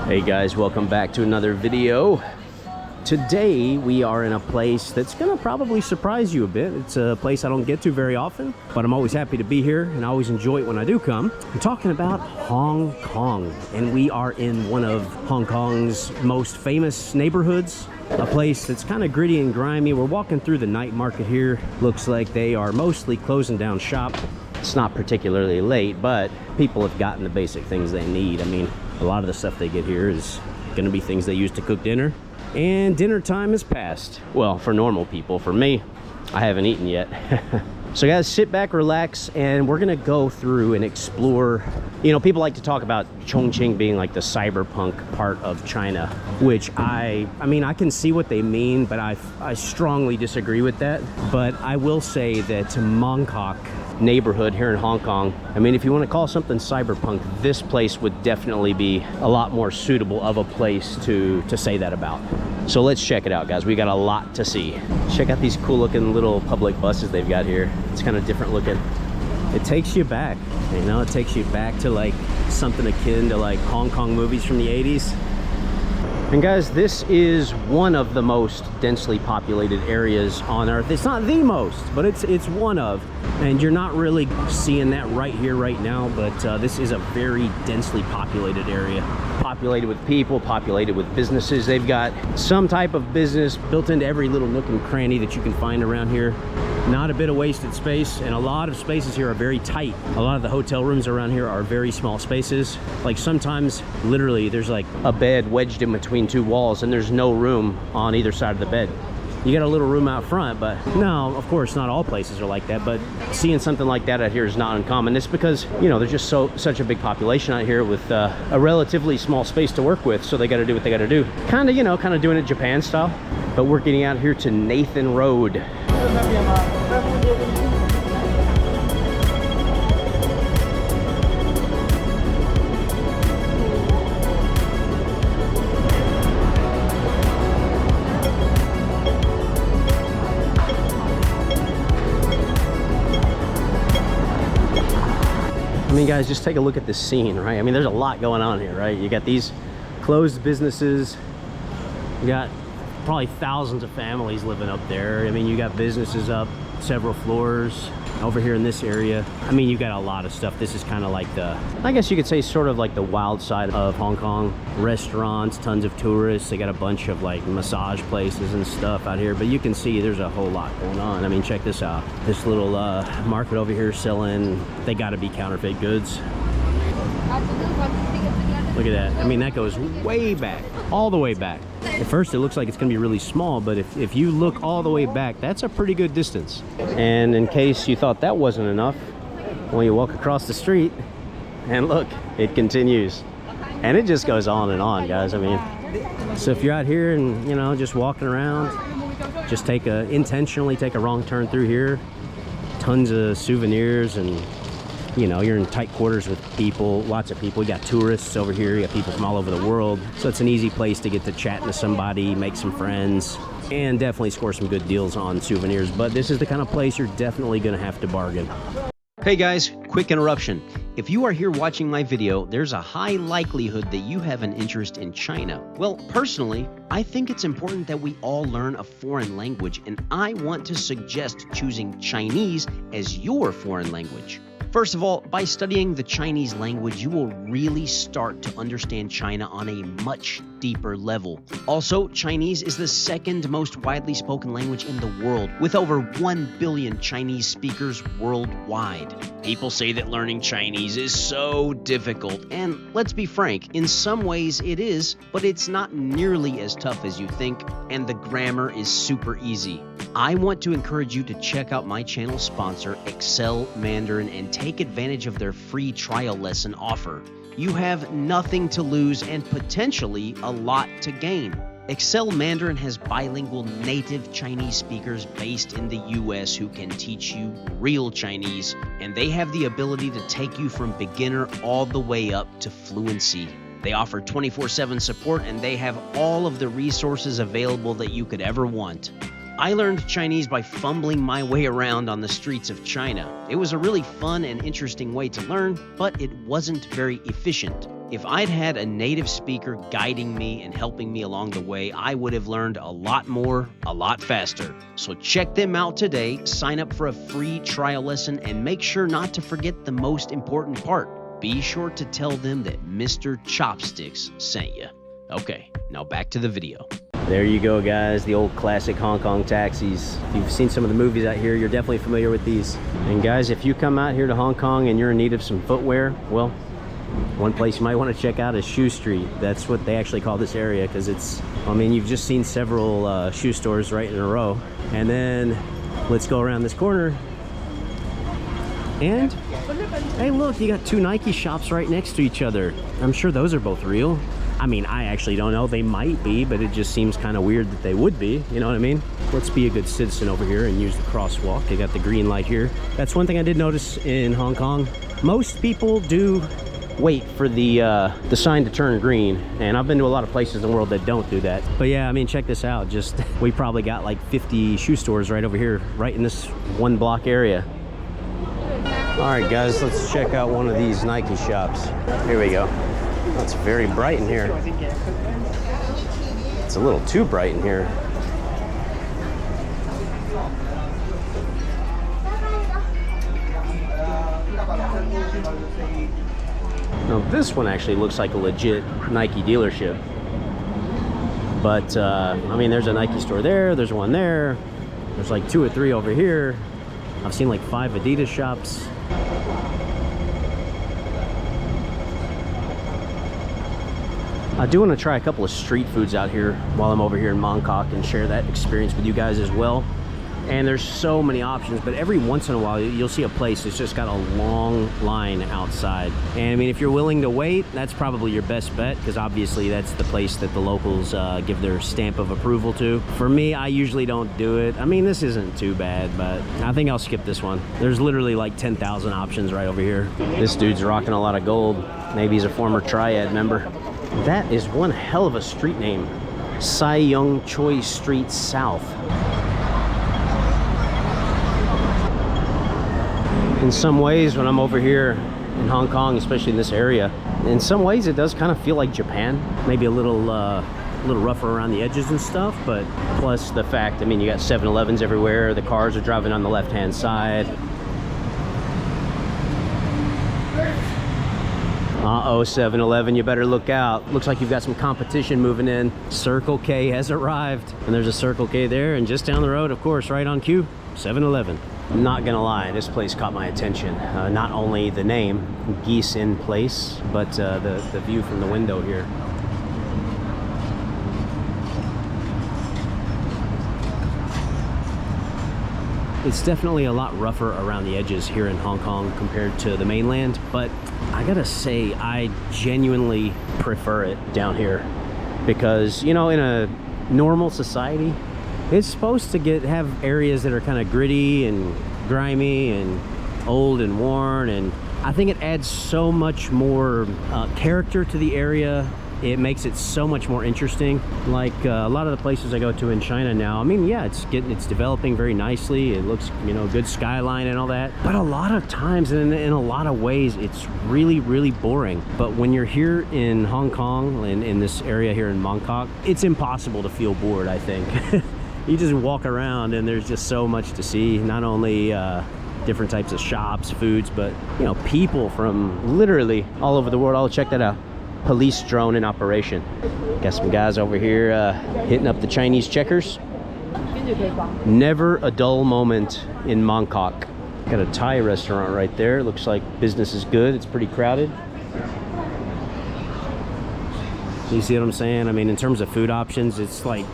Hey guys, welcome back to another video. Today we are in a place that's gonna probably surprise you a bit. It's a place I don't get to very often, but I'm always happy to be here and I always enjoy it when I do come. I'm talking about Hong Kong, and we are in one of Hong Kong's most famous neighborhoods. A place that's kind of gritty and grimy. We're walking through the night market here. Looks like they are mostly closing down shop. It's not particularly late, but people have gotten the basic things they need. I mean, a lot of the stuff they get here is gonna be things they use to cook dinner. And dinner time is past. Well, for normal people. For me, I haven't eaten yet. So guys, sit back, relax, and we're gonna go through and explore. You know, people like to talk about Chongqing being like the cyberpunk part of China, which I mean, I can see what they mean, but I strongly disagree with that. But I will say that Mongkok neighborhood here in Hong Kong, I mean, if you want to call something cyberpunk, this place would definitely be a lot more suitable of a place to say that about. So let's check it out, guys. We got a lot to see. Check out these cool looking little public buses they've got here. It's kind of different looking. It takes you back, you know, it takes you back to like something akin to like Hong Kong movies from the 80s. And guys, this is one of the most densely populated areas on Earth. It's not the most, but it's one of. And you're not really seeing that right here, right now, but this is a very densely populated area. Populated with people, populated with businesses. They've got some type of business built into every little nook and cranny that you can find around here. Not a bit of wasted space, and a lot of spaces here are very tight. A lot of the hotel rooms around here are very small spaces. Like sometimes, literally, there's like a bed wedged in between two walls and there's no room on either side of the bed. You got a little room out front, but no, of course, not all places are like that, but seeing something like that out here is not uncommon. It's because, you know, there's just such a big population out here with a relatively small space to work with, so they got to do what they got to do. Kind of, you know, kind of doing it Japan style. But we're getting out here to Nathan Road. I mean, guys, just take a look at this scene, right? I mean, there's a lot going on here, right? You got these closed businesses. You got probably thousands of families living up there. I mean, you got businesses up several floors over here in this area. I mean, you got a lot of stuff. This is kind of like the, I guess you could say, sort of like the wild side of Hong Kong. Restaurants, tons of tourists. They got a bunch of like massage places and stuff out here, but you can see there's a whole lot going on. I mean, check this out. This little market over here selling, they got to be counterfeit goods. Look at that. I mean, that goes way back, all the way back. At first it looks like it's gonna be really small, but if you look all the way back, that's a pretty good distance. And in case you thought that wasn't enough, well, you walk across the street and look, it continues. And it just goes on and on, guys. I mean, so if you're out here and, you know, just walking around, just intentionally take a wrong turn through here. Tons of souvenirs, and you know, you're in tight quarters with people, lots of people. You got tourists over here, you got people from all over the world. So it's an easy place to get to chatting to somebody, make some friends, and definitely score some good deals on souvenirs. But this is the kind of place you're definitely gonna have to bargain. Hey guys, quick interruption. If you are here watching my video, there's a high likelihood that you have an interest in China. Well, personally, I think it's important that we all learn a foreign language, and I want to suggest choosing Chinese as your foreign language. First of all, by studying the Chinese language, you will really start to understand China on a much deeper level. Also, Chinese is the second most widely spoken language in the world, with over 1 billion Chinese speakers worldwide. People say that learning Chinese is so difficult, and let's be frank, in some ways it is, but it's not nearly as tough as you think, and the grammar is super easy. I want to encourage you to check out my channel sponsor, Excel Mandarin, and take advantage of their free trial lesson offer. You have nothing to lose and potentially a lot to gain. Excel Mandarin has bilingual native Chinese speakers based in the US who can teach you real Chinese, and they have the ability to take you from beginner all the way up to fluency. They offer 24/7 support, and they have all of the resources available that you could ever want. I learned Chinese by fumbling my way around on the streets of China. It was a really fun and interesting way to learn, but it wasn't very efficient. If I'd had a native speaker guiding me and helping me along the way, I would have learned a lot more, a lot faster. So check them out today, sign up for a free trial lesson, and make sure not to forget the most important part. Be sure to tell them that Mr. Chopsticks sent you. Okay, now back to the video. There you go, guys, the old classic Hong Kong taxis. If you've seen some of the movies out here, you're definitely familiar with these. And guys, if you come out here to Hong Kong and you're in need of some footwear, well, one place you might want to check out is Shoe Street. That's what they actually call this area, because it's, I mean, you've just seen several shoe stores right in a row. And then let's go around this corner. And hey, look, you got two Nike shops right next to each other. I'm sure those are both real. I mean, I actually don't know. They might be, but it just seems kind of weird that they would be. You know what I mean? Let's be a good citizen over here and use the crosswalk. They got the green light here. That's one thing I did notice in Hong Kong. Most people do wait for the sign to turn green, and I've been to a lot of places in the world that don't do that. But yeah, I mean, check this out. Just, we probably got like 50 shoe stores right over here, right in this one block area. All right, guys, let's check out one of these Nike shops. Here we go. Oh, it's very bright in here. It's a little too bright in here. Now this one actually looks like a legit Nike dealership. But I mean, there's a Nike store there, there's one there, there's like 2 or 3 over here. I've seen like 5 Adidas shops. I do want to try a couple of street foods out here while I'm over here in Mongkok and share that experience with you guys as well. And there's so many options, but every once in a while you'll see a place that's just got a long line outside. And I mean, if you're willing to wait, that's probably your best bet, because obviously that's the place that the locals give their stamp of approval to. For me, I usually don't do it. I mean, this isn't too bad, but I think I'll skip this one. There's literally like 10,000 options right over here. This dude's rocking a lot of gold. Maybe he's a former Triad member. That is one hell of a street name. Sai Yung Choi Street South. In some ways, when I'm over here in Hong Kong, especially in this area, in some ways it does kind of feel like Japan. Maybe a little rougher around the edges and stuff, but plus the fact, I mean, you got 7-Elevens everywhere. The cars are driving on the left-hand side. Uh-oh, 7-Eleven, you better look out. Looks like you've got some competition moving in. Circle K has arrived. And there's a Circle K there, and just down the road, of course, right on cue, 7-Eleven. Not gonna lie, this place caught my attention. Not only the name, Geese in Place, but the view from the window here. It's definitely a lot rougher around the edges here in Hong Kong compared to the mainland, but I gotta say, I genuinely prefer it down here because, you know, in a normal society, it's supposed to have areas that are kind of gritty and grimy and old and worn, and I think it adds so much more character to the area. It makes it so much more interesting. Like a lot of the places I go to in China now, I mean, yeah, it's developing very nicely. It looks, you know, good skyline and all that. But a lot of times, and in a lot of ways, it's really, really boring. But when you're here in Hong Kong, in this area here in Mongkok, it's impossible to feel bored, I think. You just walk around and there's just so much to see. Not only different types of shops, foods, but, you know, people from literally all over the world. Oh, check that out. Police drone in operation. Got some guys over here hitting up the Chinese checkers. Never a dull moment in Mongkok. Got a Thai restaurant right there. Looks like business is good. It's pretty crowded. You see what I'm saying? I mean, in terms of food options, it's like,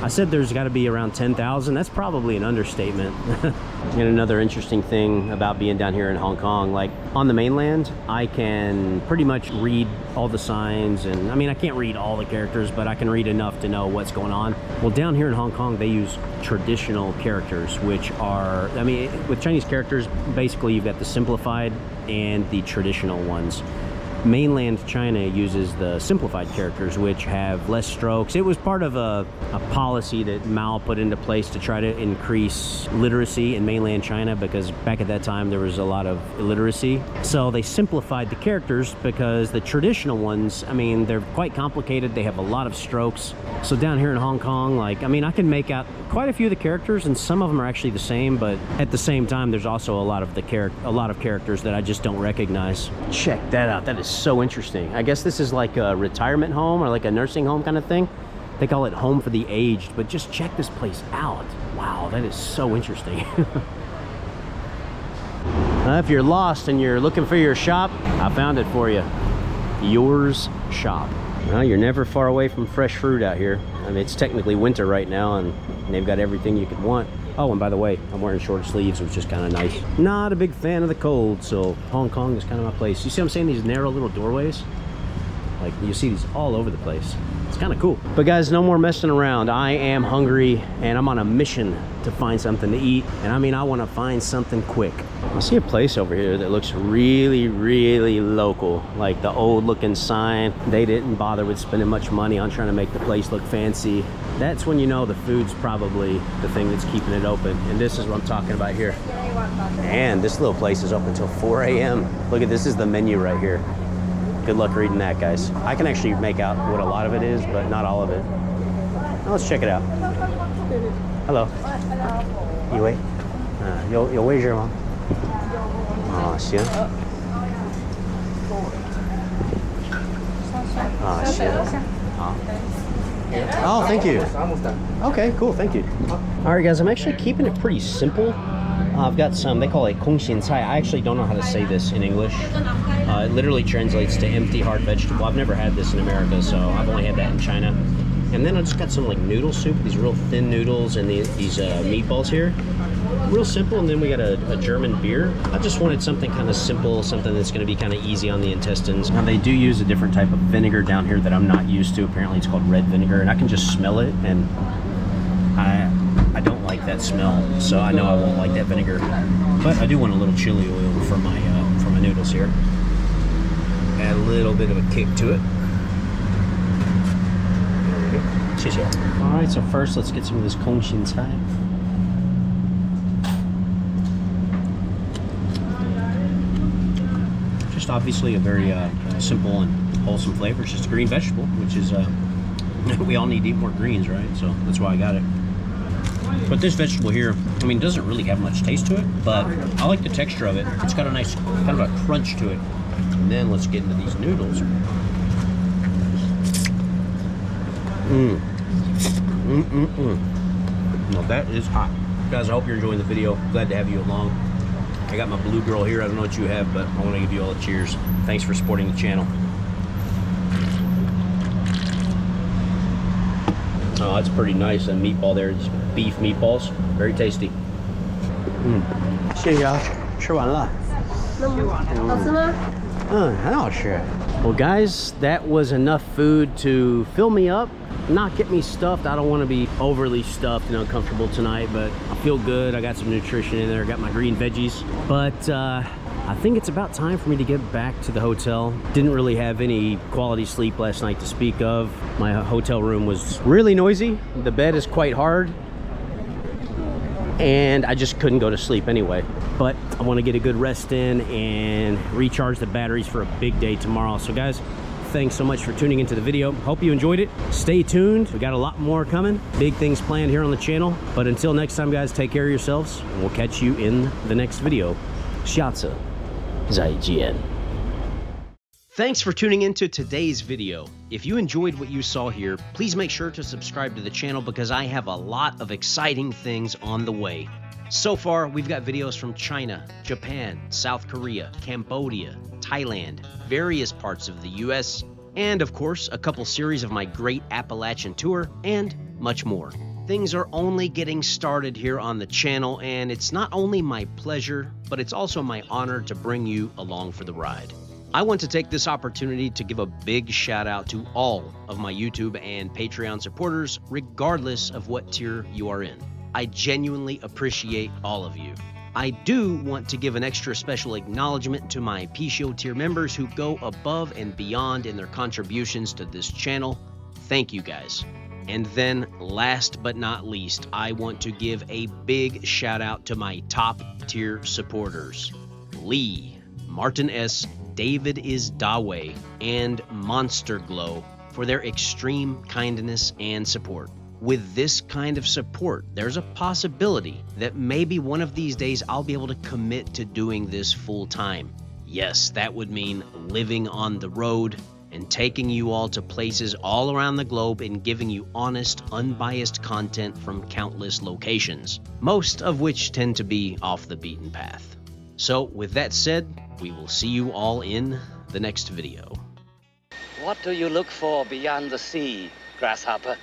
I said there's got to be around 10,000. That's probably an understatement. And another interesting thing about being down here in Hong Kong, like on the mainland, I can pretty much read all the signs, and I mean, I can't read all the characters, but I can read enough to know what's going on. Well, down here in Hong Kong, they use traditional characters, which are, I mean, with Chinese characters, basically you've got the simplified and the traditional ones. Mainland China uses the simplified characters, which have less strokes. It was part of a policy that Mao put into place to try to increase literacy in mainland China, because back at that time there was a lot of illiteracy. So they simplified the characters, because the traditional ones, I mean, they're quite complicated. They have a lot of strokes. So down here in Hong Kong, like, I mean, I can make out quite a few of the characters, and some of them are actually the same, but at the same time, there's also a lot of characters that I just don't recognize. Check that out. That is so interesting. I guess this is like a retirement home or like a nursing home kind of thing. They call it home for the aged, but just check this place out. Wow, that is so interesting. If you're lost and you're looking for your shop, I found it for you. Yours Shop. Well, you're never far away from fresh fruit out here. I mean, it's technically winter right now, and they've got everything you could want. Oh, and by the way, I'm wearing short sleeves, which is kind of nice. Not a big fan of the cold, so Hong Kong is kind of my place. You see what I'm saying? These narrow little doorways? Like, you see these all over the place. It's kind of cool. But guys, no more messing around. I am hungry, and I'm on a mission to find something to eat. And I mean, I want to find something quick. I see a place over here that looks really, really local. Like the old looking sign. They didn't bother with spending much money on trying to make the place look fancy. That's when you know the food's probably the thing that's keeping it open. And this is what I'm talking about here. And this little place is open until 4 a.m. Look at this, is the menu right here. Good luck reading that, guys. I can actually make out what a lot of it is, but not all of it. Now let's check it out. Hello. You wait. 有位置吗？行。行。好。Oh, thank you. Okay, cool, thank you. All right, guys, I'm actually keeping it pretty simple. I've got some, they call it kong xian cai. I actually don't know how to say this in English. It literally translates to empty hard vegetable. I've never had this in America, so I've only had that in China. And then I just got some like noodle soup, these real thin noodles, and these meatballs here. Real simple, and then we got a German beer. I just wanted something kind of simple, something that's going to be kind of easy on the intestines. Now they do use a different type of vinegar down here that I'm not used to. Apparently it's called red vinegar, and I can just smell it, and I don't like that smell, so I know I won't like that vinegar. But I do want a little chili oil for my noodles here. Add a little bit of a kick to it. All right, so first let's get some of this kong xian cai. Just obviously a very simple and wholesome flavor. It's just a green vegetable, which is we all need to eat more greens, right? So that's why I got it. But this vegetable here, I mean, doesn't really have much taste to it, but I like the texture of it. It's got a nice kind of a crunch to it. And then let's get into these noodles. No, that is hot. Guys, I hope you're enjoying the video. Glad to have you along. I got my blue girl here. I don't know what you have, but I want to give you all a cheers. Thanks for supporting the channel. Oh, that's pretty nice. A meatball there. It's beef meatballs. Very tasty. 谢谢啊，吃完了。好吃吗？很好吃。Well, guys, that was enough food to fill me up. Not get me stuffed. I don't want to be overly stuffed and uncomfortable tonight, but I feel good. I got some nutrition in there. I got my green veggies. But I think it's about time for me to get back to the hotel. Didn't really have any quality sleep last night to speak of. My hotel room was really noisy. The bed is quite hard. And I just couldn't go to sleep anyway. But I want to get a good rest in and recharge the batteries for a big day tomorrow. So guys, thanks so much for tuning into the video. Hope you enjoyed it. Stay tuned. We got a lot more coming. Big things planned here on the channel. But until next time, guys, take care of yourselves. And we'll catch you in the next video. 下次再见. Thanks for tuning into today's video. If you enjoyed what you saw here, please make sure to subscribe to the channel because I have a lot of exciting things on the way. So far, we've got videos from China, Japan, South Korea, Cambodia, Thailand, various parts of the US, and of course, a couple series of my Great Appalachian Tour, and much more. Things are only getting started here on the channel, and it's not only my pleasure, but it's also my honor to bring you along for the ride. I want to take this opportunity to give a big shout out to all of my YouTube and Patreon supporters, regardless of what tier you are in. I genuinely appreciate all of you. I do want to give an extra special acknowledgement to my PSHO tier members who go above and beyond in their contributions to this channel. Thank you guys. And then, last but not least, I want to give a big shout out to my top tier supporters: Lee, Martin S., David is Dawe, and Monster Glow for their extreme kindness and support. With this kind of support, there's a possibility that maybe one of these days I'll be able to commit to doing this full time. Yes, that would mean living on the road and taking you all to places all around the globe and giving you honest, unbiased content from countless locations, most of which tend to be off the beaten path. So with that said, we will see you all in the next video. What do you look for beyond the sea, grasshopper?